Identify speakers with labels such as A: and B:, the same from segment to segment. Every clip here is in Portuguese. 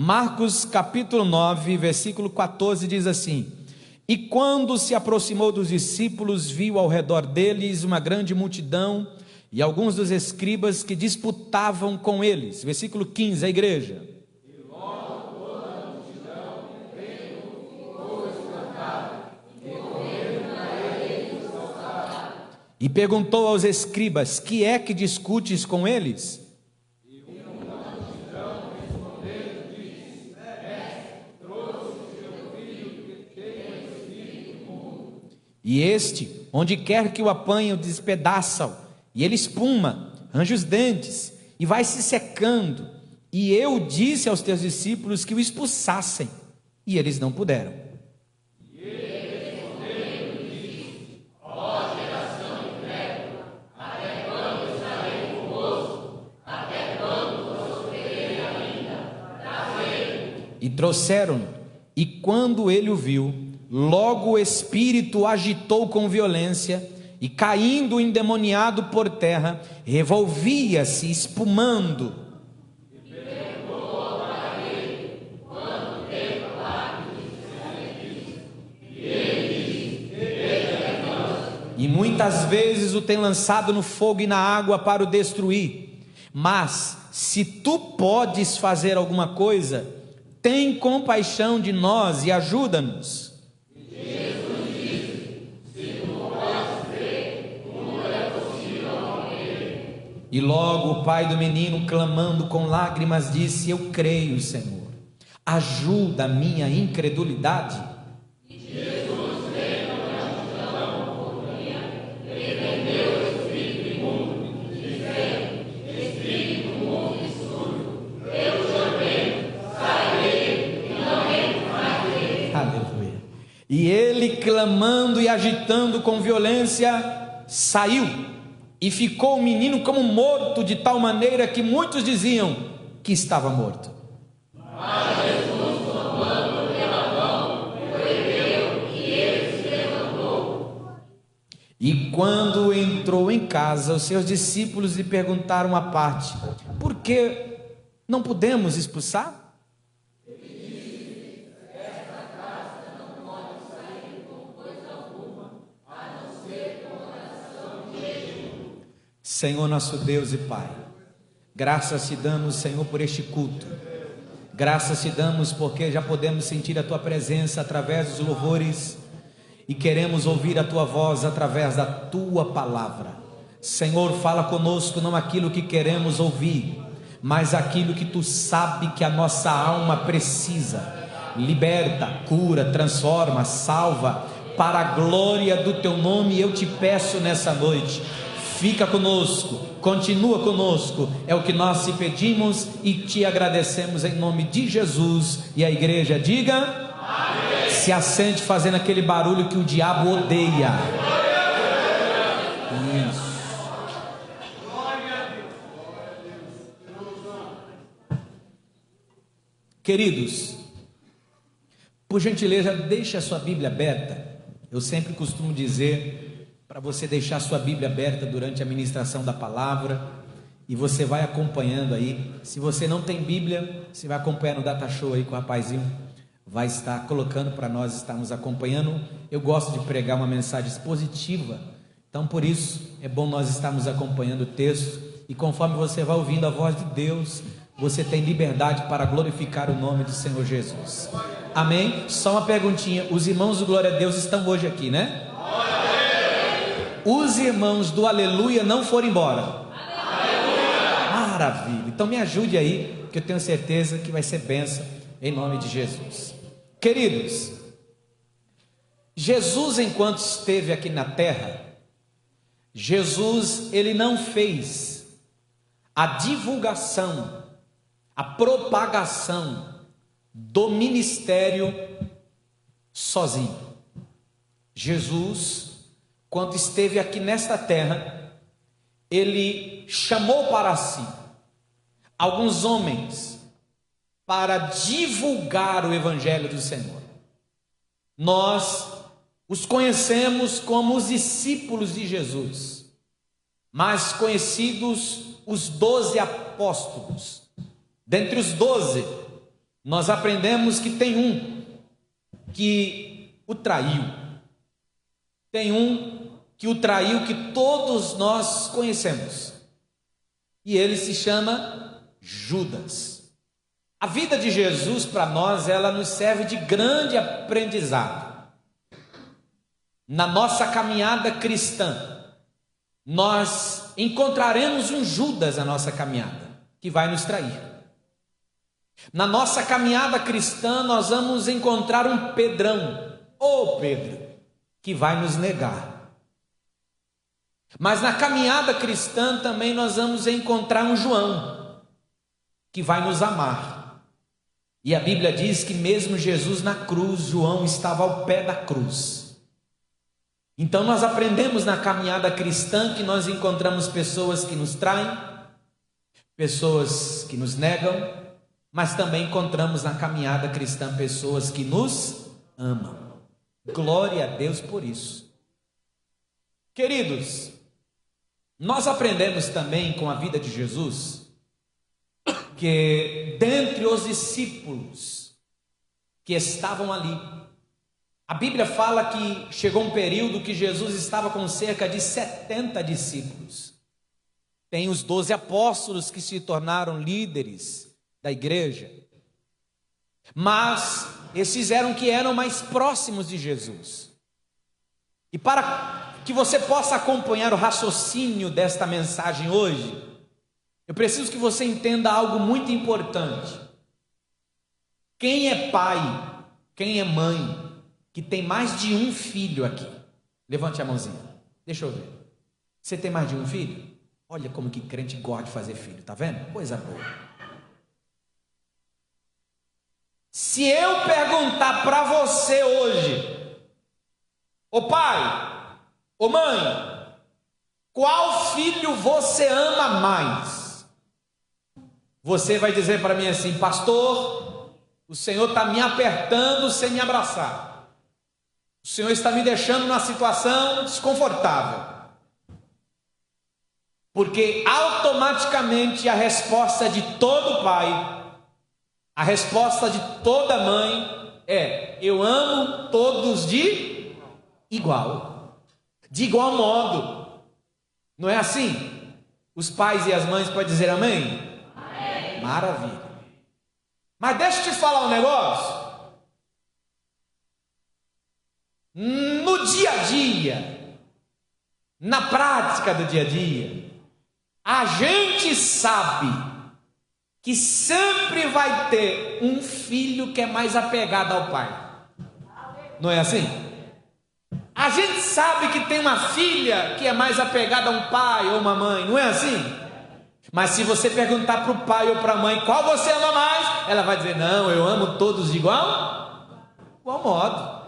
A: Marcos capítulo 9, versículo 14 diz assim: E quando se aproximou dos discípulos, viu ao redor deles uma grande multidão e alguns dos escribas que disputavam com eles. Versículo 15, a igreja.
B: E logo toda a multidão, vendo, ficou espantada, e correndo para ele os alçaram.
A: E perguntou aos escribas: Que é que discutes com eles? E este, onde quer que o apanham, despedaçam, e ele espuma, arranja os dentes, e vai se secando. E eu disse aos teus discípulos que o expulsassem, e eles não puderam.
B: E ele respondeu e disse: Ó geração incrédula, até quando estarei convosco? Até quando vos sofrerei ainda? Trazei-o.
A: E trouxeram-no, e quando ele o viu, logo o espírito agitou com violência, e caindo endemoniado por terra, revolvia-se, espumando.
B: E perguntou para ele: Quanto tempo há que e ele disse:
A: E muitas vezes o tem lançado no fogo e na água para o destruir. Mas, se tu podes fazer alguma coisa, tem compaixão de nós e ajuda-nos. E logo o pai do menino, clamando com lágrimas, disse: Eu creio, Senhor, ajuda a minha incredulidade.
B: E Jesus, vendo a multidão, corria, repreendeu o espírito imundo, dizendo: Espírito imundo e surdo, eu te ordeno, sai dele, e não entre mais nele.
A: Aleluia. E ele, clamando e agitando com violência, saiu. E ficou o menino como morto, de tal maneira que muitos diziam que estava morto.
B: Mas Jesus, tomando-o pela mão, o ergueu, e ele se levantou.
A: E quando entrou em casa, os seus discípulos lhe perguntaram à parte: Por que não podemos expulsar? Senhor nosso Deus e Pai, graças te damos, Senhor, por este culto. Graças te damos porque já podemos sentir a tua presença através dos louvores e queremos ouvir a tua voz através da tua palavra. Senhor, fala conosco não aquilo que queremos ouvir, mas aquilo que tu sabe que a nossa alma precisa. Liberta, cura, transforma, salva, para a glória do teu nome. Eu te peço nessa noite, fica conosco, continua conosco, é o que nós te pedimos e te agradecemos em nome de Jesus. E a igreja diga: amém. Se assente fazendo aquele barulho que o diabo odeia. Isso. Queridos, por gentileza, deixe a sua Bíblia aberta. Eu sempre costumo dizer para você deixar sua Bíblia aberta durante a ministração da palavra, e você vai acompanhando aí. Se você não tem Bíblia, você vai acompanhar no data show aí, que o rapazinho vai estar colocando para nós estarmos acompanhando. Eu gosto de pregar uma mensagem expositiva, então por isso é bom nós estarmos acompanhando o texto, e conforme você vai ouvindo a voz de Deus, você tem liberdade para glorificar o nome do Senhor Jesus. Amém? Só uma perguntinha: os irmãos do Glória a Deus estão hoje aqui, né? Os irmãos do Aleluia não foram embora. Aleluia. Maravilha. Então me ajude aí, que eu tenho certeza que vai ser bênção, em nome de Jesus. Queridos, Jesus, enquanto esteve aqui na terra, Jesus, ele não fez a divulgação, a propagação do ministério sozinho. Jesus, quando esteve aqui nesta terra, ele chamou para si alguns homens para divulgar o evangelho do Senhor. Nós os conhecemos como os discípulos de Jesus, mais conhecidos os 12 apóstolos. Dentre os 12, nós aprendemos que tem um que o traiu. Tem um que o traiu, que todos nós conhecemos. E ele se chama Judas. A vida de Jesus para nós, ela nos serve de grande aprendizado. Na nossa caminhada cristã, nós encontraremos um Judas na nossa caminhada, que vai nos trair. Na nossa caminhada cristã, nós vamos encontrar um Pedrão, ou Pedro, que vai nos negar. Mas na caminhada cristã também nós vamos encontrar um João, que vai nos amar. E a Bíblia diz que mesmo Jesus na cruz, João estava ao pé da cruz. Então nós aprendemos na caminhada cristã que nós encontramos pessoas que nos traem, pessoas que nos negam, mas também encontramos na caminhada cristã pessoas que nos amam. Glória a Deus por isso. Queridos, nós aprendemos também com a vida de Jesus que dentre os discípulos que estavam ali, a Bíblia fala que chegou um período que Jesus estava com cerca de 70 discípulos. Tem os 12 apóstolos que se tornaram líderes da igreja, mas esses eram mais próximos de Jesus. E para que você possa acompanhar o raciocínio desta mensagem hoje, eu preciso que você entenda algo muito importante. Quem é pai, quem é mãe, que tem mais de um filho aqui? Levante a mãozinha, deixa eu ver. Você tem mais de um filho? Olha como que crente gosta de fazer filho, tá vendo? Coisa boa. Se eu perguntar para você hoje, ô pai, ô mãe, qual filho você ama mais? Você vai dizer para mim assim: pastor, o Senhor está me apertando sem me abraçar. O Senhor está me deixando numa situação desconfortável. Porque automaticamente a resposta de todo pai, a resposta de toda mãe é: eu amo todos de igual modo. Não é assim? Os pais e as mães podem dizer amém? Amém. Maravilha. Mas deixa eu te falar um negócio. No dia a dia, na prática do dia a dia, a gente sabe que sempre vai ter um filho que é mais apegado ao pai. Não é assim? A gente sabe que tem uma filha que é mais apegada a um pai ou uma mãe. Não é assim? Mas se você perguntar para o pai ou para a mãe qual você ama mais, ela vai dizer: não, eu amo todos de igual modo.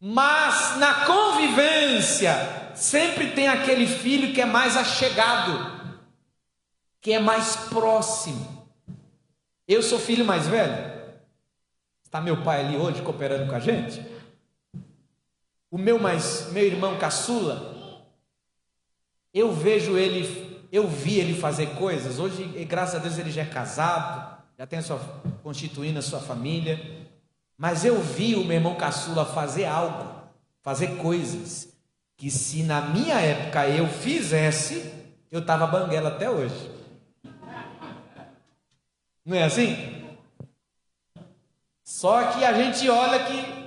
A: Mas na convivência sempre tem aquele filho que é mais achegado, que é mais próximo. Eu sou filho mais velho. Está meu pai ali hoje cooperando com a gente. O meu irmão caçula, eu vi ele fazer coisas. Hoje, graças a Deus, ele já é casado, já tem constituindo a sua família. Mas eu vi o meu irmão caçula fazer coisas, que se na minha época eu fizesse, eu estava banguela até hoje. Não é assim? Só que a gente olha que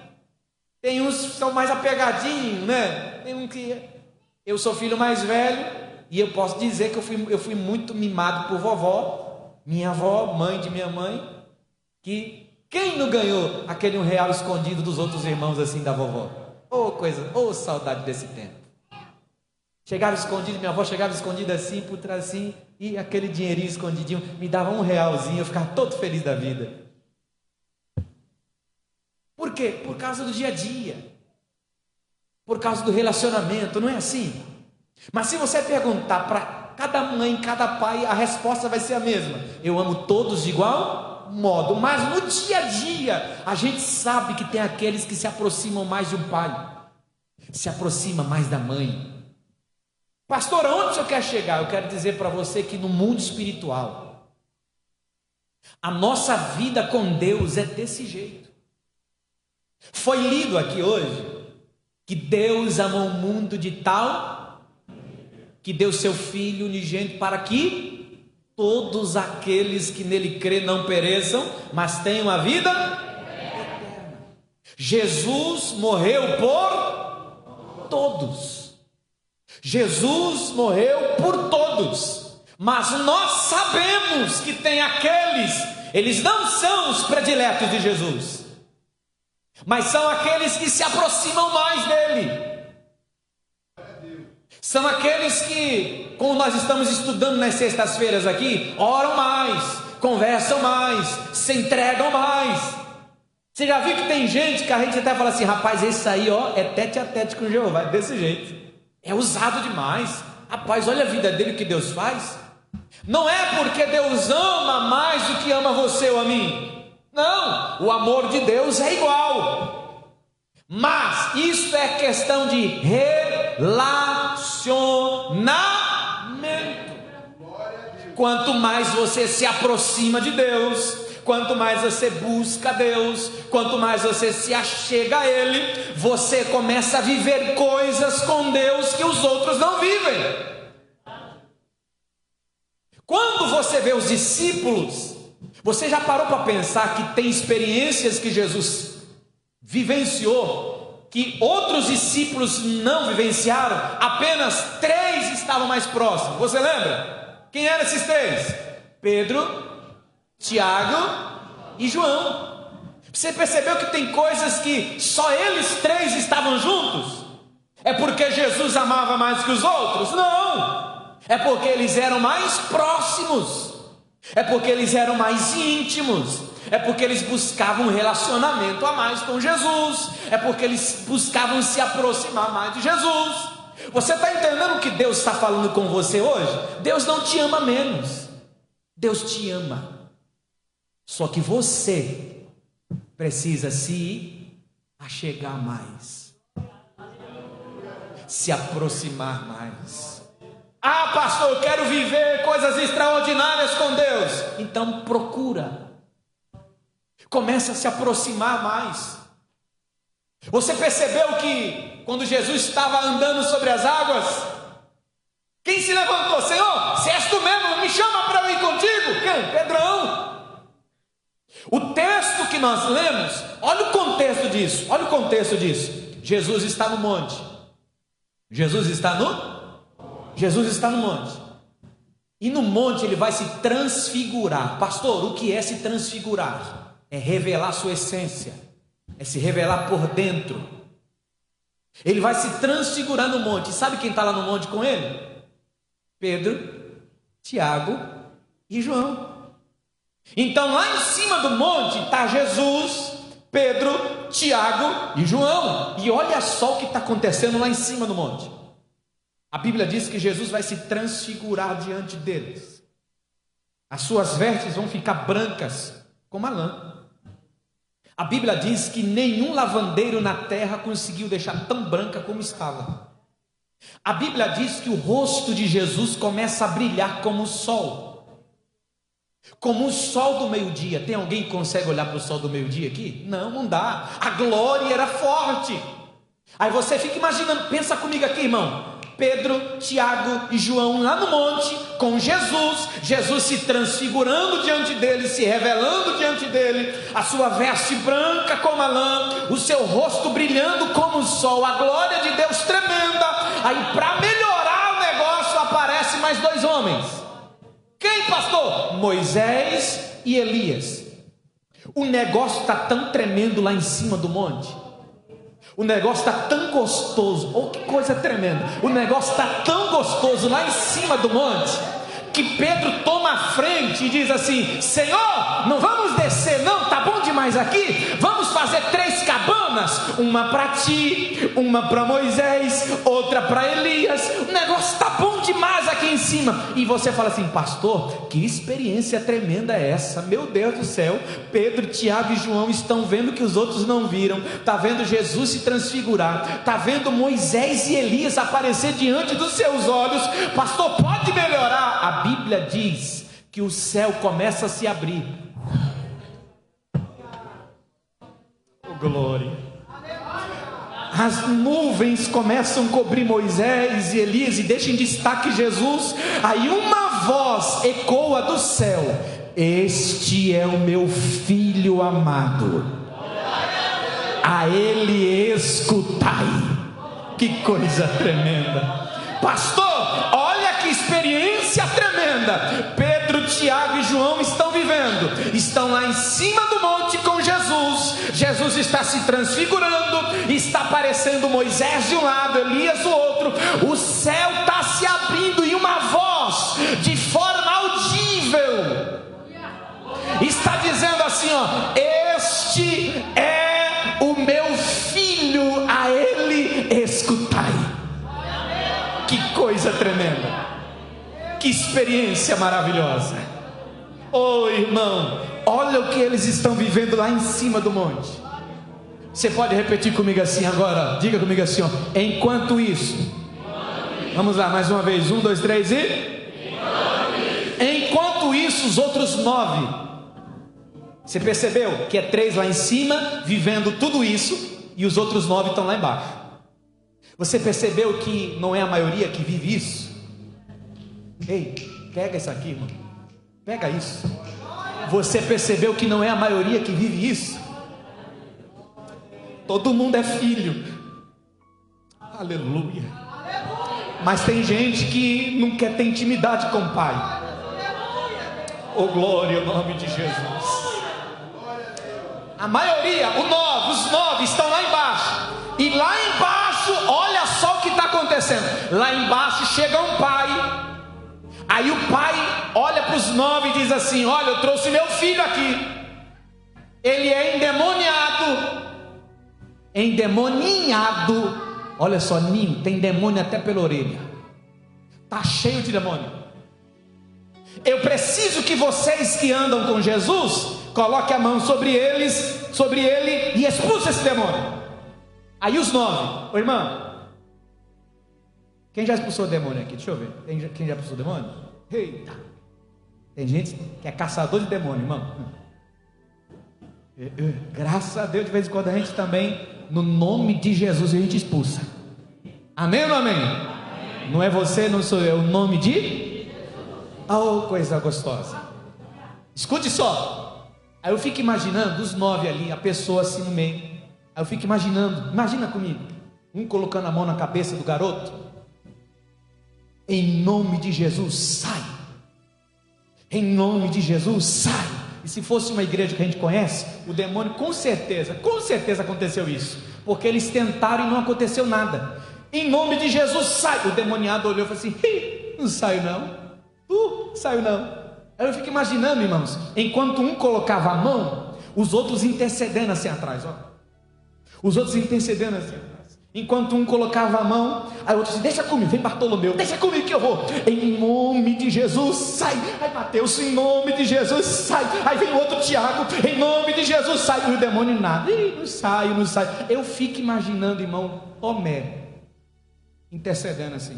A: tem uns que são mais apegadinhos, né? Tem um que... Eu sou filho mais velho e eu posso dizer que eu fui muito mimado por vovó, minha avó, mãe de minha mãe, que... Quem não ganhou aquele R$1 escondido dos outros irmãos assim da vovó? Saudade desse tempo. Chegava escondido, minha avó chegava escondida assim, por trás assim, e aquele dinheirinho escondidinho, me dava R$1, eu ficava todo feliz da vida. Por quê? Por causa do dia a dia. Por causa do relacionamento, não é assim? Mas se você perguntar para cada mãe, cada pai, a resposta vai ser a mesma: eu amo todos de igual modo. Mas no dia a dia a gente sabe que tem aqueles que se aproximam mais de um pai, se aproxima mais da mãe. Pastor, aonde o senhor quer chegar? Eu quero dizer para você que no mundo espiritual A nossa vida com Deus é desse jeito. Foi lido aqui hoje que Deus amou o mundo de tal que deu seu Filho unigênito para que todos aqueles que nele crê não pereçam, mas tenham a vida eterna. Jesus morreu por todos. Jesus morreu por todos. Mas nós sabemos que tem aqueles, eles não são os prediletos de Jesus, mas são aqueles que se aproximam mais dele. São aqueles que, como nós estamos estudando nas sextas-feiras aqui, oram mais, conversam mais, se entregam mais. Você já viu que tem gente que a gente até fala assim: rapaz, esse aí é tete a tete com Jeová, é desse jeito, é usado demais. Rapaz, olha a vida dele, o que Deus faz. Não é porque Deus ama mais do que ama você ou a mim. Não, o amor de Deus é igual. Mas isso é questão de relacionamento. Quanto mais você se aproxima de Deus, quanto mais você busca Deus, quanto mais você se achega a Ele, você começa a viver coisas com Deus que os outros não vivem. Quando você vê os discípulos, você já parou para pensar que tem experiências que Jesus vivenciou, que outros discípulos não vivenciaram? Apenas 3 estavam mais próximos. Você lembra? Quem eram esses 3? Pedro, Tiago e João. Você percebeu que tem coisas que só eles 3 estavam juntos? É porque Jesus amava mais que os outros? Não! É porque eles eram mais próximos, é porque eles eram mais íntimos, é porque eles buscavam um relacionamento a mais com Jesus, é porque eles buscavam se aproximar mais de Jesus. Você está entendendo o que Deus está falando com você hoje? Deus não te ama menos, Deus te ama, só que você precisa se achegar mais, se aproximar mais. Ah, pastor, eu quero viver coisas extraordinárias com Deus. Então procura, começa a se aproximar mais. Você percebeu que quando Jesus estava andando sobre as águas, quem se levantou? Senhor, se és tu mesmo, me chama para eu ir contigo. Quem? Pedrão. O texto que nós lemos, olha o contexto disso, olha o contexto disso. Jesus está no monte. Jesus está no monte. E no monte ele vai se transfigurar. Pastor, o que é se transfigurar? É revelar sua essência, é se revelar por dentro. Ele vai se transfigurar no monte. E sabe quem está lá no monte com ele? Pedro, Tiago e João. Então lá em cima do monte está Jesus, Pedro, Tiago e João. E olha só o que está acontecendo lá em cima do monte. A Bíblia diz que Jesus vai se transfigurar diante deles. As suas vestes vão ficar brancas como a lã. A Bíblia diz que nenhum lavandeiro na terra conseguiu deixar tão branca como estava. A Bíblia diz que o rosto de Jesus começa a brilhar como o sol. Como o sol do meio-dia. Tem alguém que consegue olhar para o sol do meio-dia aqui? Não, não dá. A glória era forte. Aí você fica imaginando, pensa comigo aqui, irmão. Pedro, Tiago e João lá no monte com Jesus, Jesus se transfigurando diante dele, se revelando diante dele, a sua veste branca como a lã, o seu rosto brilhando como o sol, a glória de Deus tremenda. Aí para melhorar o negócio aparecem mais 2 homens. Quem, pastor? Moisés e Elias. O negócio está tão tremendo lá em cima do monte. O negócio está tão gostoso, oh, que coisa tremenda. O negócio está tão gostoso lá em cima do monte, que Pedro toma a frente e diz assim: Senhor, não vamos descer não, tá bom demais aqui? Vamos fazer 3 cabanas, uma para ti, uma para Moisés, outra para Elias. O negócio está bom demais aqui em cima. E você fala assim: pastor, que experiência tremenda é essa? Meu Deus do céu, Pedro, Tiago e João estão vendo que os outros não viram. Está vendo Jesus se transfigurar, está vendo Moisés e Elias aparecer diante dos seus olhos. Pastor, pode melhorar? A Bíblia diz que o céu começa a se abrir Glória. As nuvens começam a cobrir Moisés e Elias e deixam em destaque Jesus. Aí uma voz ecoa do céu: este é o meu filho amado, a ele escutai. Que coisa tremenda, pastor. Olha que experiência tremenda Pedro, Tiago e João estão vivendo. Estão lá em cima do monte com Jesus. Jesus está se transfigurando, está aparecendo Moisés de um lado, Elias do outro. O céu está se abrindo e uma voz de forma audível está dizendo assim, ó: este é o meu filho, a ele escutai. Que coisa tremenda, que experiência maravilhosa. Oh irmão, olha o que eles estão vivendo lá em cima do monte. Você pode repetir comigo assim agora? Diga comigo assim, ó: enquanto isso. Vamos lá, mais uma vez, 1, 2, 3 e... enquanto isso, os outros 9. Você percebeu que é 3 lá em cima, vivendo tudo isso, e os outros 9 estão lá embaixo. Você percebeu que não é a maioria que vive isso? Ei, pega isso aqui, irmão. Pega isso. Você percebeu que não é a maioria que vive isso? Todo mundo é filho. Aleluia. Mas tem gente que não quer ter intimidade com o pai. Oh glória ao nome de Jesus. A maioria, os 9 estão lá embaixo. E lá embaixo, olha só o que está acontecendo. Lá embaixo chega um pai. Aí o pai olha para os 9 e diz assim: olha, eu trouxe meu filho aqui. Ele é endemoniado. Olha só, ninho, tem demônio até pela orelha. Está cheio de demônio. Eu preciso que vocês que andam com Jesus coloque a mão sobre ele e expulse esse demônio. Aí os 9, ô irmão, quem já expulsou o demônio aqui? Deixa eu ver. Quem já expulsou o demônio? Eita. Tem gente que é caçador de demônio, irmão. Graças a Deus, de vez em quando a gente também, no nome de Jesus, a gente expulsa. Amém ou não amém? Amém. Não é você, não sou eu, o nome de... oh, coisa gostosa. Escute só. Aí eu fico imaginando os 9 ali, a pessoa assim no meio. Aí eu fico imaginando, imagina comigo, um colocando a mão na cabeça do garoto. Em nome de Jesus, sai. Em nome de Jesus, sai. E se fosse uma igreja que a gente conhece, o demônio com certeza aconteceu isso, porque eles tentaram e não aconteceu nada. Em nome de Jesus, sai. O demoniado olhou e falou assim: não saio não, saiu não. Aí eu fico imaginando, irmãos, enquanto um colocava a mão, os outros intercedendo assim atrás, ó. Os outros intercedendo assim atrás. Enquanto um colocava a mão, aí o outro disse: deixa comigo, vem Bartolomeu, deixa comigo que eu vou. Em nome de Jesus, sai. Aí Mateus, em nome de Jesus, sai. Aí vem o outro Tiago, em nome de Jesus, sai. E o demônio nada, não sai. Eu fico imaginando, irmão, Tomé intercedendo assim.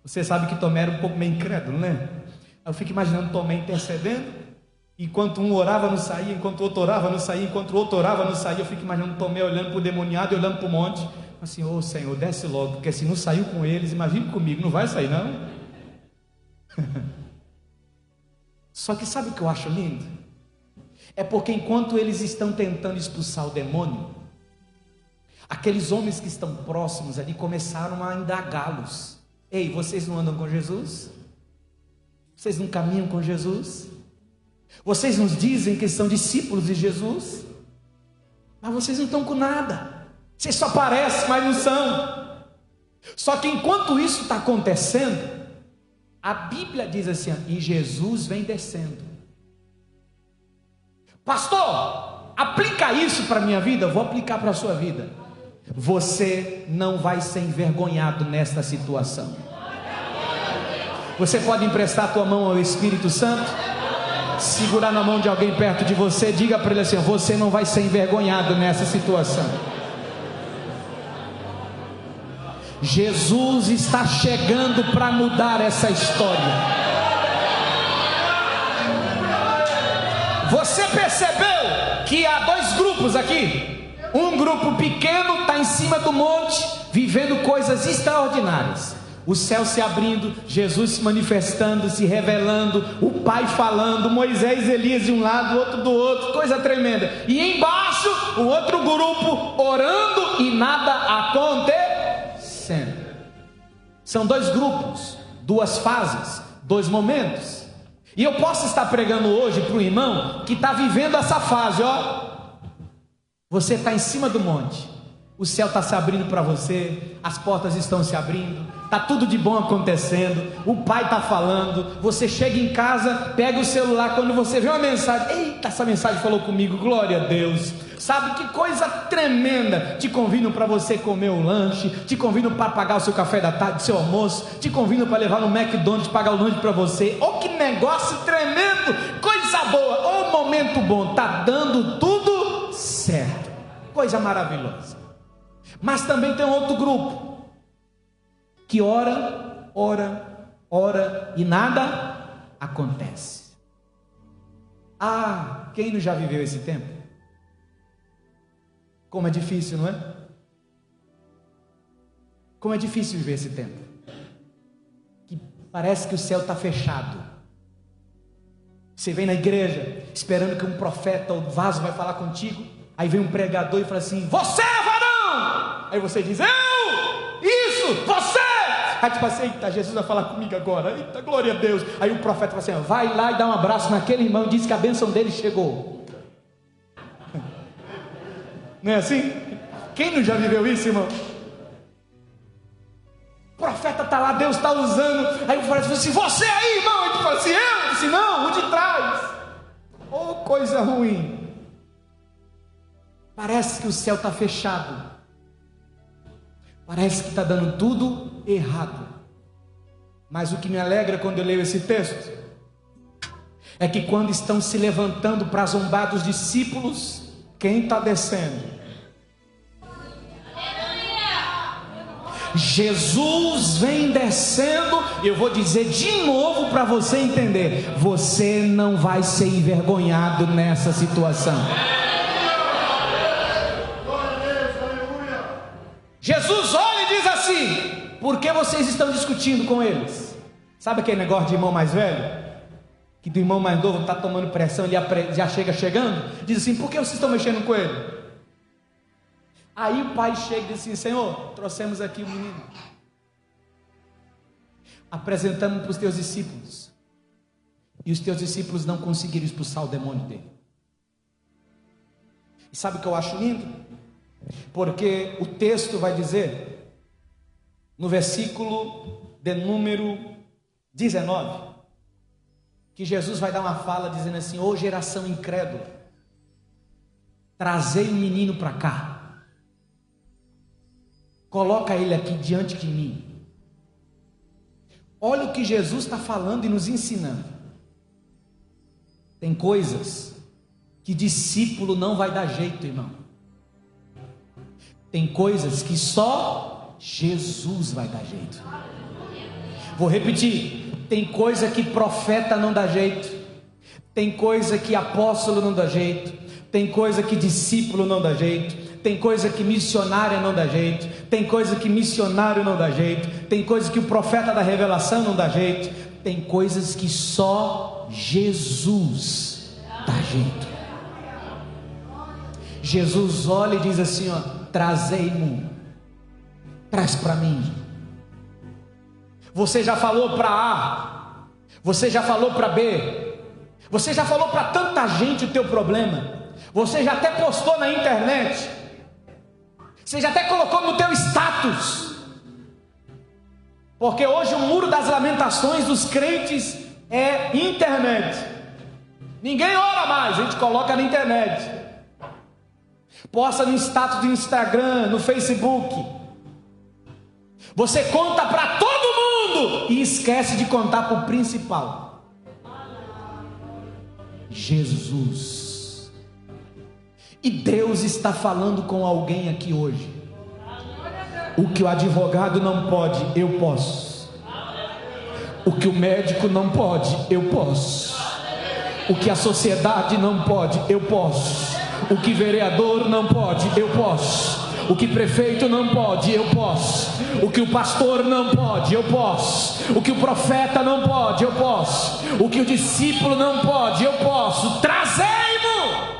A: Você sabe que Tomé era um pouco meio incrédulo, né? Eu fico imaginando Tomé intercedendo, enquanto um orava não saía, enquanto o outro orava não saía, enquanto o outro orava não saía. Eu fico imaginando Tomé olhando para o demoniado e olhando para o monte, assim: ô Senhor, desce logo, porque se não saiu com eles, imagine comigo, não vai sair não. Só que sabe o que eu acho lindo? É porque enquanto eles estão tentando expulsar o demônio, aqueles homens que estão próximos ali começaram a indagá-los: ei, vocês não andam com Jesus? Vocês não caminham com Jesus? Vocês nos dizem que são discípulos de Jesus, mas vocês não estão com nada. Vocês só parecem, mas não são. Só que enquanto isso está acontecendo, a Bíblia diz assim: e Jesus vem descendo. Pastor, aplica isso para a minha vida. Eu vou aplicar para a sua vida. Você não vai ser envergonhado nesta situação. Você pode emprestar a tua mão ao Espírito Santo, segurar na mão de alguém perto de você, diga para ele assim: você não vai ser envergonhado nessa situação. Jesus está chegando para mudar essa história. Você percebeu que há dois grupos aqui. Um grupo pequeno está em cima do monte, vivendo coisas extraordinárias. O céu se abrindo, Jesus se manifestando, se revelando, o Pai falando, Moisés e Elias de um lado, o outro do outro, coisa tremenda. E embaixo, o outro grupo orando e nada acontecendo. São dois grupos, duas fases, dois momentos. E eu posso estar pregando hoje para o irmão que está vivendo essa fase, ó. Você está em cima do monte, o céu está se abrindo para você, as portas estão se abrindo, está tudo de bom acontecendo, o Pai está falando, você chega em casa, pega o celular, quando você vê uma mensagem, eita, essa mensagem falou comigo, glória a Deus, sabe que coisa tremenda, te convidam para você comer um lanche, te convidam para pagar o seu café da tarde, seu almoço, te convidam para levar no McDonald's, pagar o lanche para você, oh que negócio tremendo, coisa boa, oh momento bom, está dando tudo certo, coisa maravilhosa. Mas também tem um outro grupo que ora e nada acontece. Ah, quem não já viveu esse tempo? Como é difícil, não é? Como é difícil viver esse tempo, que parece que o céu está fechado. Você vem na igreja esperando que um profeta ou vaso vai falar contigo, aí vem um pregador e fala assim: você é varão! Aí você diz: eu! Isso! Você! Aí tipo assim: eita, Jesus vai falar comigo agora, eita, glória a Deus. Aí o profeta fala assim: vai lá e dá um abraço naquele irmão e diz que a bênção dele chegou. Não é assim? Quem não já viveu isso, irmão? O profeta está lá, Deus está usando. Aí o profeta fala assim: você aí, irmão? Aí tu fala assim: eu? disse: não, o de trás. Oh, coisa ruim. Parece que o céu está fechado, parece que está dando tudo errado. Mas o que me alegra quando eu leio esse texto é que quando estão se levantando para zombar dos discípulos, quem está descendo? Jesus vem descendo. Eu vou dizer de novo para você entender: você não vai ser envergonhado nessa situação. Jesus olha e diz assim: por que vocês estão discutindo com eles? Sabe aquele negócio de irmão mais velho? Que do irmão mais novo está tomando pressão, ele já chega chegando, diz assim: por que vocês estão mexendo com ele? Aí o pai chega e diz assim: Senhor, trouxemos aqui o menino, apresentamos para os teus discípulos, e os teus discípulos não conseguiram expulsar o demônio dele. E sabe o que eu acho lindo? Porque o texto vai dizer, no versículo de número 19, que Jesus vai dar uma fala dizendo assim: ô geração incrédula, trazei o menino para cá, coloca ele aqui diante de mim. Olha o que Jesus está falando e nos ensinando. Tem coisas que discípulo não vai dar jeito, irmão. Tem coisas que só Jesus vai dar jeito. Vou repetir: tem coisa que profeta não dá jeito, tem coisa que apóstolo não dá jeito, tem coisa que discípulo não dá jeito, tem coisa que missionária não dá jeito, tem coisa que missionário não dá jeito, tem coisa que o profeta da revelação não dá jeito, tem coisas que só Jesus dá jeito. Jesus olha e diz assim: ó, trazei-mo, traz para mim. Você já falou para A, você já falou para B, você já falou para tanta gente o teu problema, você já até postou na internet, você já até colocou no teu status, porque hoje o muro das lamentações dos crentes é internet. Ninguém ora mais, a gente coloca na internet, posta no status do Instagram, no Facebook. Você conta para todo mundo e esquece de contar para o principal, Jesus. E Deus está falando com alguém aqui hoje. O que o advogado não pode, eu posso. O que o médico não pode, eu posso. O que a sociedade não pode, eu posso. O que vereador não pode, eu posso. O que prefeito não pode, eu posso. O que o pastor não pode, eu posso. O que o profeta não pode, eu posso. O que o discípulo não pode, eu posso. Trazei-mo.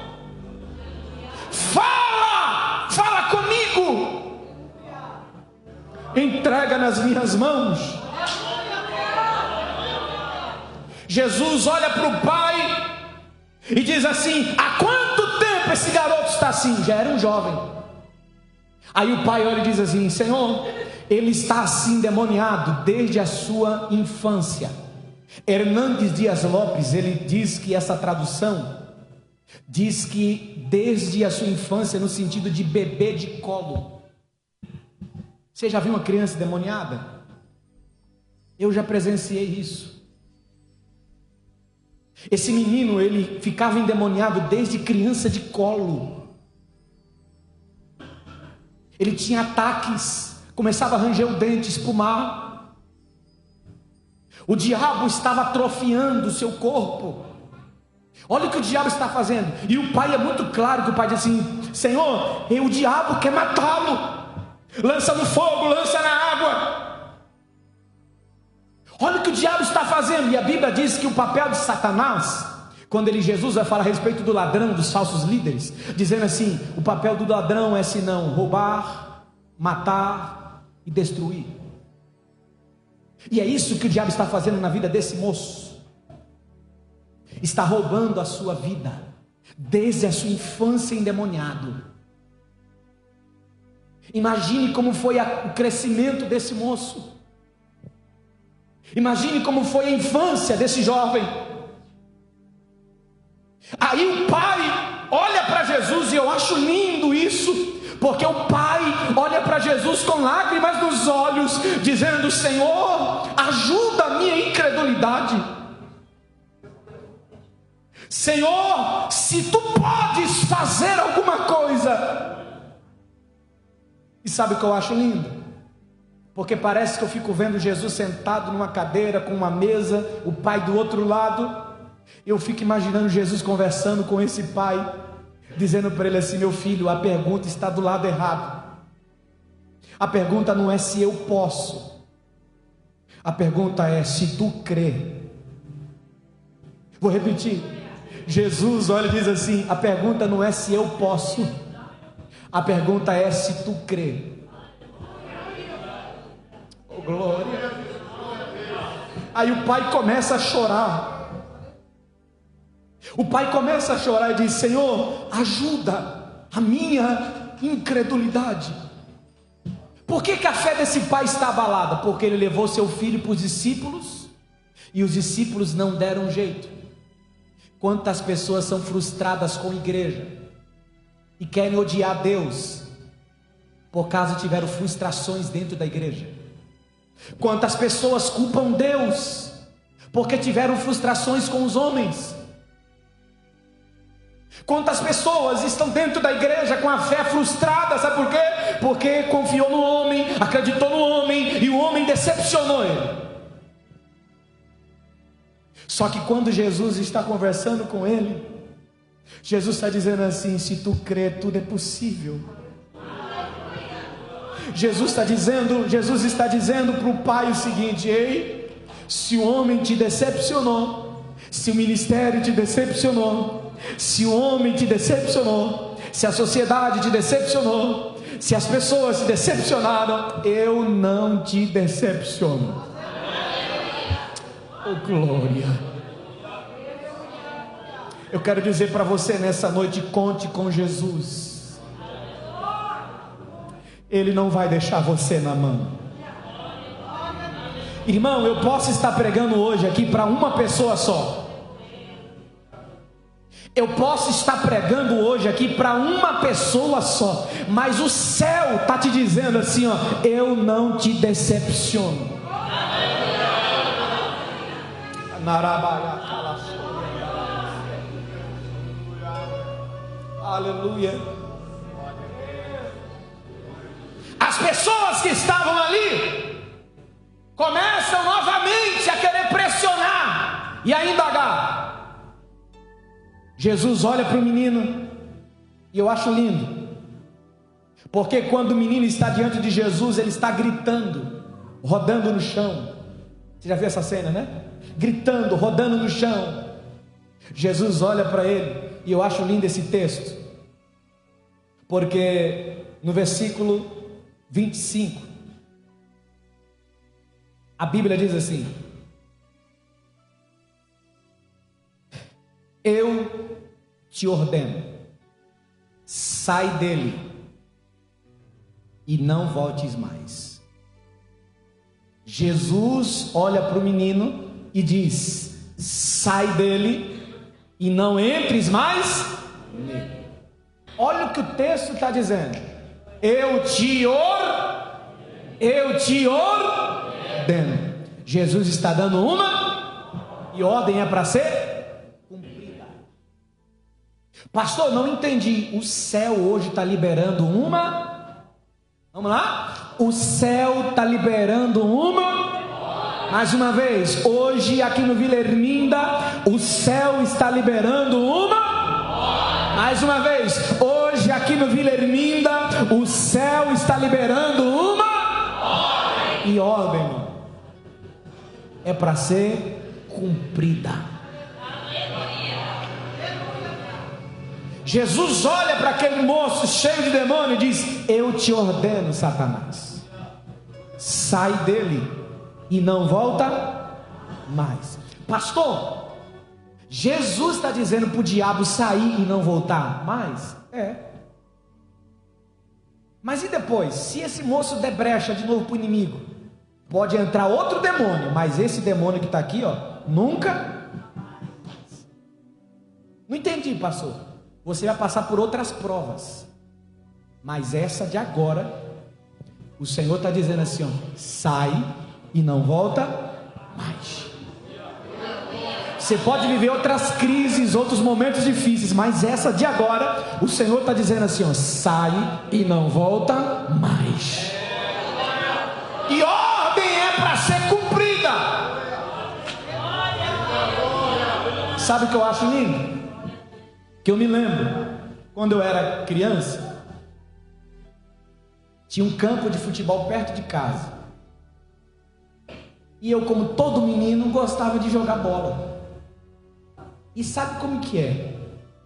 A: Fala comigo. Entrega nas minhas mãos. Jesus olha para o pai e diz assim: há quanto tempo esse garoto está assim? Já era um jovem. Aí o pai olha e diz assim: Senhor, ele está assim endemoniado desde a sua infância. Hernandes Dias Lopes, ele diz que essa tradução diz que desde a sua infância, no sentido de bebê de colo. Você já viu uma criança endemoniada? Eu já presenciei isso. Esse menino, ele ficava endemoniado desde criança de colo. Ele tinha ataques, começava a ranger o dente, espumar. O diabo estava atrofiando o seu corpo. Olha o que o diabo está fazendo. E o pai é muito claro, que o pai diz assim: Senhor, o diabo quer matá-lo. Lança no fogo, lança na água. Olha o que o diabo está fazendo. E a Bíblia diz que o papel de Satanás, quando Jesus vai falar a respeito do ladrão, dos falsos líderes, dizendo assim: o papel do ladrão é senão roubar, matar e destruir. E é isso que o diabo está fazendo na vida desse moço. Está roubando a sua vida, desde a sua infância endemoniado. Imagine como foi o crescimento desse moço. Imagine como foi a infância desse jovem. Aí o pai olha para Jesus, e eu acho lindo isso, porque o pai olha para Jesus com lágrimas nos olhos, dizendo: Senhor, ajuda a minha incredulidade. Senhor, se tu podes fazer alguma coisa. E sabe o que eu acho lindo? Porque parece que eu fico vendo Jesus sentado numa cadeira com uma mesa, o pai do outro lado. Eu fico imaginando Jesus conversando com esse pai, dizendo para ele assim: meu filho, a pergunta está do lado errado. A pergunta não é se eu posso, a pergunta é se tu crê. Vou repetir. Jesus olha e diz assim: a pergunta não é se eu posso, a pergunta é se tu crê. Oh, glória. Aí o pai começa a chorar. O pai começa a chorar e diz: Senhor, ajuda a minha incredulidade. Por que a fé desse pai está abalada? Porque ele levou seu filho para os discípulos e os discípulos não deram jeito. Quantas pessoas são frustradas com a igreja e querem odiar Deus por causa tiveram frustrações dentro da igreja? Quantas pessoas culpam Deus porque tiveram frustrações com os homens? Quantas pessoas estão dentro da igreja com a fé frustrada? Sabe por quê? Porque confiou no homem, acreditou no homem e o homem decepcionou ele. Só que quando Jesus está conversando com ele, Jesus está dizendo assim: se tu crê, tudo é possível. Jesus está dizendo para o pai o seguinte: ei, se o homem te decepcionou, se o ministério te decepcionou, se o homem te decepcionou, se a sociedade te decepcionou, se as pessoas te decepcionaram, eu não te decepciono. Oh, glória. Eu quero dizer para você nessa noite: conte com Jesus. Ele não vai deixar você na mão. Irmão, eu posso estar pregando hoje aqui para uma pessoa só. Eu posso estar pregando hoje aqui para uma pessoa só, mas o céu está te dizendo assim, ó: eu não te decepciono. Aleluia. As pessoas que estavam ali começam novamente a querer pressionar e a indagar. Jesus olha para o menino E eu acho lindo, porque quando o menino está diante de Jesus, ele está gritando, rodando no chão. Você já viu essa cena, né? Gritando, rodando no chão. Jesus olha para ele, e eu acho lindo esse texto, porque no versículo 25, a Bíblia diz assim: eu te ordeno, sai dele e não voltes mais. Jesus olha para o menino e diz: sai dele e não entres mais nele. Olha o que o texto está dizendo: eu te ordeno. Jesus está dando uma, e ordem é para ser cumprida. Pastor, não entendi. O céu hoje está liberando uma. Vamos lá? O céu está liberando uma. Mais uma vez, hoje aqui no Vila Erminda, o céu está liberando uma. Mais uma vez, hoje aqui no Vila Erminda, o céu está liberando uma. E ordem, irmão, é para ser cumprida. Jesus olha para aquele moço cheio de demônio e diz: eu te ordeno, Satanás, sai dele e não volta mais. Pastor, Jesus está dizendo para o diabo sair e não voltar mais? Mas e depois? Se esse moço der brecha de novo para o inimigo, pode entrar outro demônio, mas esse demônio que está aqui, nunca. Não entendi, pastor. Você vai passar por outras provas, mas essa de agora, o Senhor está dizendo assim: sai e não volta mais. Você pode viver outras crises, outros momentos difíceis, mas essa de agora, o Senhor está dizendo assim: sai e não volta mais. E ordem é para ser cumprida. Sabe o que eu acho lindo? Que eu me lembro, quando eu era criança, tinha um campo de futebol perto de casa. E eu, como todo menino, gostava de jogar bola. E sabe como que é?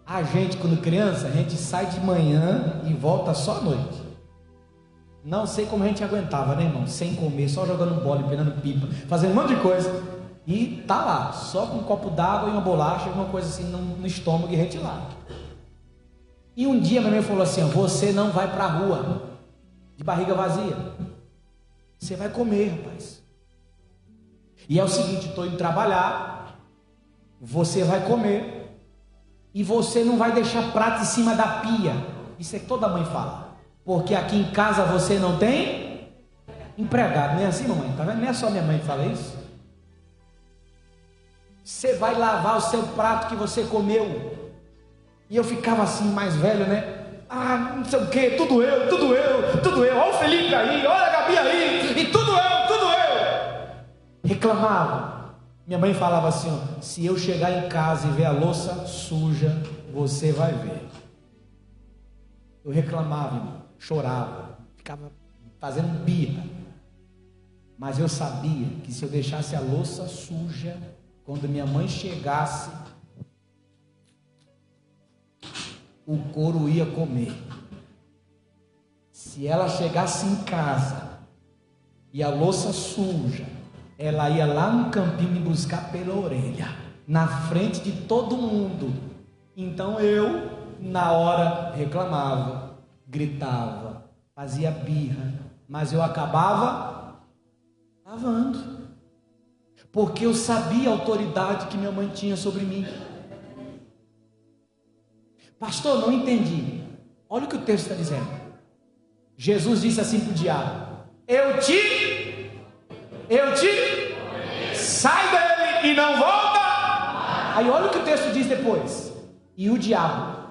A: A gente, quando criança, a gente sai de manhã e volta só à noite. Não sei como a gente aguentava, né, irmão? Sem comer, só jogando bola, empinando pipa, fazendo um monte de coisa. E tá lá, só com um copo d'água e uma bolacha, alguma coisa assim no estômago, e a gente lá. E um dia minha mãe falou assim: você não vai para a rua de barriga vazia, você vai comer, rapaz. E é o seguinte: estou indo trabalhar, você vai comer, e você não vai deixar prato em cima da pia. Isso é que toda mãe fala, porque aqui em casa você não tem empregado. Não é assim, mamãe? Tá vendo? Não é só minha mãe que fala isso. Você vai lavar o seu prato que você comeu. E eu ficava assim, mais velho, né? Não sei o que, tudo eu. Olha o Felipe aí, olha a Gabi aí, e tudo eu. Reclamava. Minha mãe falava assim: se eu chegar em casa e ver a louça suja, você vai ver. Eu reclamava, irmão, chorava, ficava fazendo birra. Mas eu sabia que se eu deixasse a louça suja, quando minha mãe chegasse, o couro ia comer. Se ela chegasse em casa e a louça suja, ela ia lá no campinho me buscar pela orelha, na frente de todo mundo. Então eu, na hora, reclamava, gritava, fazia birra, mas eu acabava lavando, porque eu sabia a autoridade que minha mãe tinha sobre mim. Pastor, não entendi. Olha o que o texto está dizendo. Jesus disse assim para o diabo: eu te sai dele e não volta. Aí olha o que o texto diz depois: e o diabo,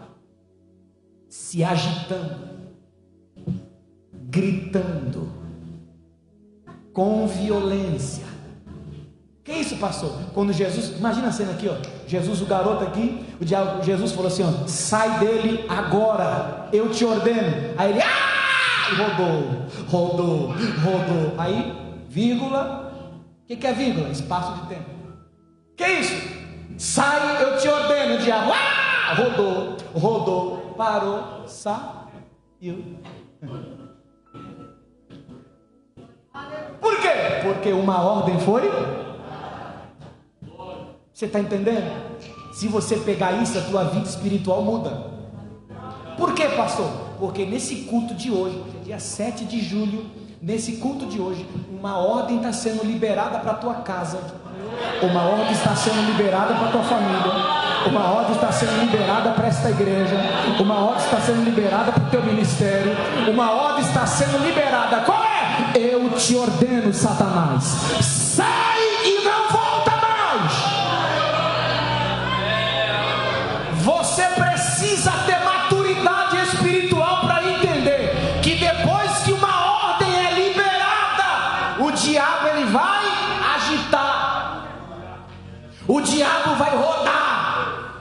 A: se agitando, gritando, com violência. Que isso, pastor? Quando Jesus, imagina a cena aqui, Jesus, o garoto aqui, Jesus falou assim, ó, sai dele agora, eu te ordeno. Aí ele, rodou. Aí, vírgula, o que é vírgula? Espaço de tempo. Que isso? Sai, eu te ordeno, o diabo, rodou, parou, saiu. Por quê? Porque uma ordem foi. Você está entendendo? Se você pegar isso, a tua vida espiritual muda. Por quê, pastor? Porque nesse culto de hoje, dia 7 de julho, nesse culto de hoje, uma ordem está sendo liberada para a tua casa, uma ordem está sendo liberada para a tua família, uma ordem está sendo liberada para esta igreja, uma ordem está sendo liberada para o teu ministério, uma ordem está sendo liberada. Qual é? Eu te ordeno, Satanás, sai e não volta mais. Você precisa ter maturidade espiritual para entender que depois que uma ordem é liberada, o diabo ele vai agitar, o diabo vai rodar,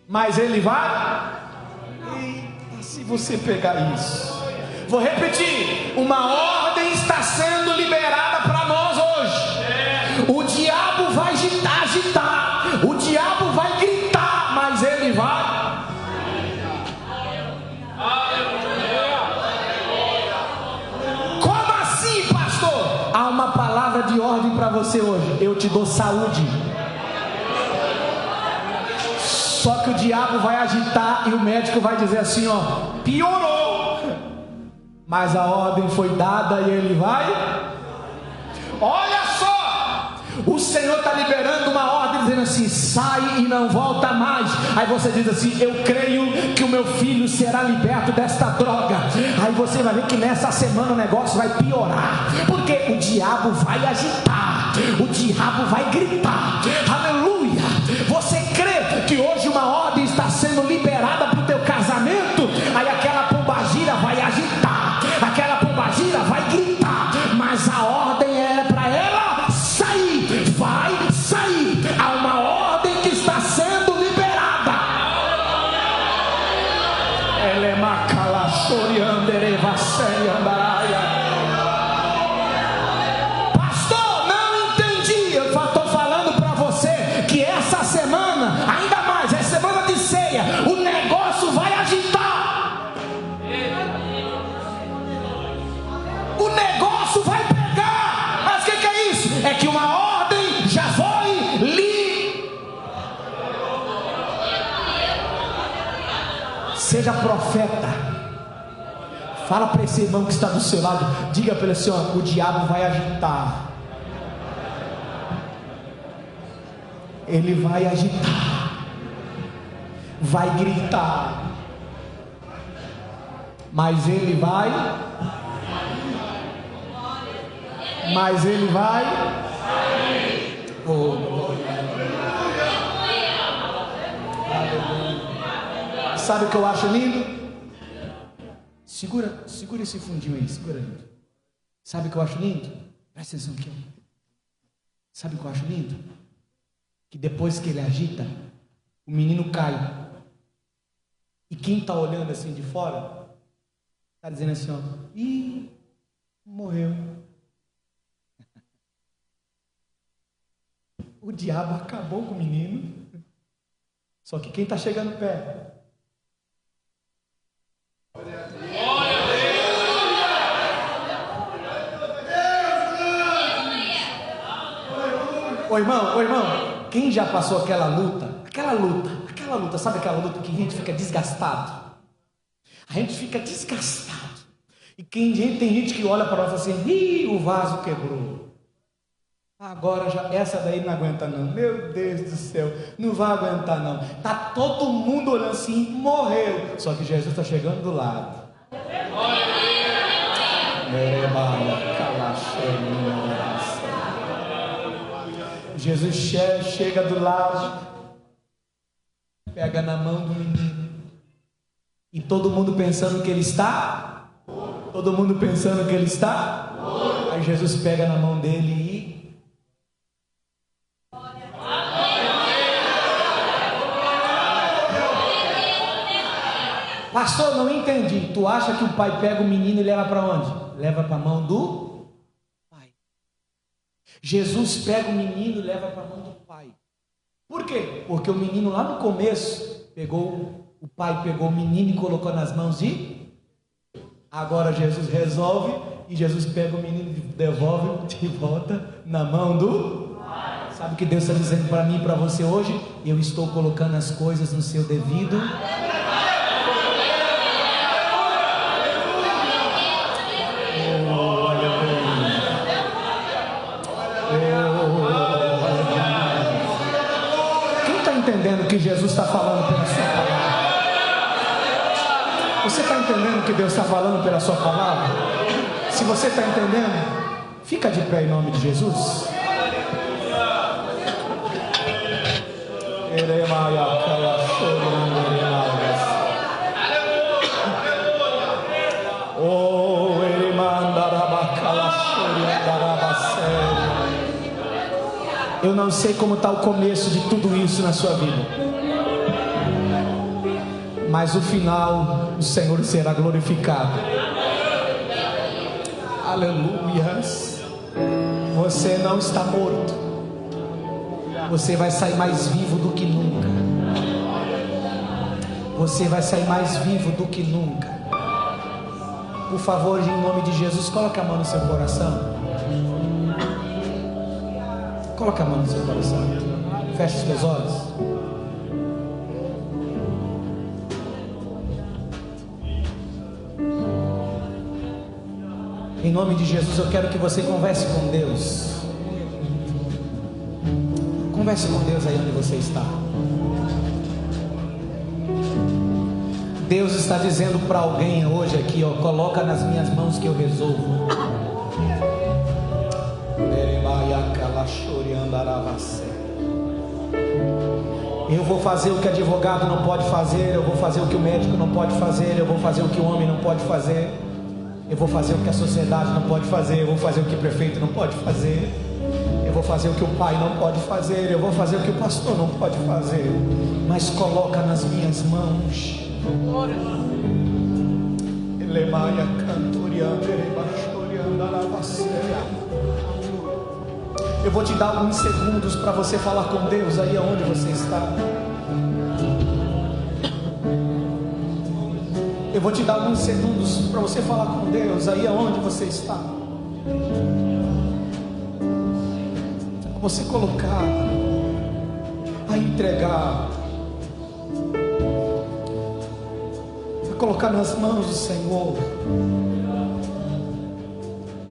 A: mas ele vai. E se você pegar isso, vou repetir, uma ordem está sendo liberada para nós hoje. O diabo vai agitar, o diabo vai gritar, mas ele vai. Como assim, pastor? Há uma palavra de ordem para você hoje. Eu te dou saúde. Só que o diabo vai agitar e o médico vai dizer assim, ó, piorou. Mas a ordem foi dada e ele vai. Olha só, o Senhor está liberando uma ordem dizendo assim, sai e não volta mais. Aí você diz assim, eu creio que o meu filho será liberto desta droga. Aí você vai ver que nessa semana o negócio vai piorar, porque o diabo vai agitar, o diabo vai gritar. Aleluia. Você crê que hoje uma ordem está sendo liberada para o teu casamento? Aí aquela pombagira vai agitar, aquela pombagira vai gritar, mas a ordem é para ela sair. Vai sair. Há uma ordem que está sendo liberada. Ela é macalaçoriandereva seriandaraia. Pastor, não entendi. Eu estou falando para você que essa semana, ainda mais, é semana de ceia, o negócio vai agitar. O negócio vai pegar. Mas o que é isso? É que uma ordem já foi li. Seja profeta. Fala para esse irmão que está do seu lado. Diga para ele assim, ó, o diabo vai agitar. Ele vai agitar, vai gritar, mas ele vai. Sabe o que eu acho lindo? Segura esse fundinho aí, segura lindo. Sabe o que eu acho lindo? Presta atenção aqui. Sabe o que eu acho lindo? Que depois que ele agita, o menino cai. E quem está olhando assim de fora, está dizendo assim, ó, ih, morreu. O diabo acabou com o menino. Só que quem está chegando perto? Ô irmão, quem já passou aquela luta, sabe aquela luta que a gente fica desgastado? A gente fica desgastado. E tem gente que olha para nós assim, ih, o vaso quebrou. Agora já, essa daí não aguenta não. Meu Deus do céu, não vai aguentar não. Tá todo mundo olhando assim, morreu. Só que Jesus está chegando do lado. Jesus chega do lado, pega na mão do menino. E todo mundo pensando que ele está? Todo mundo pensando que ele está? Aí Jesus pega na mão dele e Pastor, não entendi. Tu acha que o pai pega o menino e leva para onde? Leva para a mão do pai. Jesus pega o menino e leva para a mão do pai. Por quê? Porque o menino lá no começo o pai pegou o menino e colocou nas mãos de... Agora Jesus resolve e Jesus pega o menino e devolve de volta na mão do pai. Sabe o que Deus está dizendo para mim e para você hoje? Eu estou colocando as coisas no seu devido... Entendendo o que Jesus está falando pela sua palavra? Você está entendendo o que Deus está falando pela sua palavra? Se você está entendendo, fica de pé em nome de Jesus. Eu não sei como está o começo de tudo isso na sua vida, mas o final, o Senhor será glorificado. Aleluias. Você não está morto. Você vai sair mais vivo do que nunca. Você vai sair mais vivo do que nunca. Por favor, em nome de Jesus, coloque a mão no seu coração. Coloque a mão no seu coração. Feche os seus olhos. Em nome de Jesus, eu quero que você converse com Deus. Converse com Deus aí onde você está. Deus está dizendo para alguém hoje aqui, ó, coloca nas minhas mãos que eu resolvo. Eu vou fazer o que advogado não pode fazer, eu vou fazer o que o médico não pode fazer, eu vou fazer o que o homem não pode fazer, eu vou fazer o que a sociedade não pode fazer, eu vou fazer o que o prefeito não pode fazer, eu vou fazer o que o pai não pode fazer, eu vou fazer o que o pastor não pode fazer, mas coloca nas minhas mãos. Eu vou te dar alguns segundos para você falar com Deus aí aonde você está. Eu vou te dar alguns segundos para você falar com Deus aí aonde você está. Você colocar, a entregar, a colocar nas mãos do Senhor.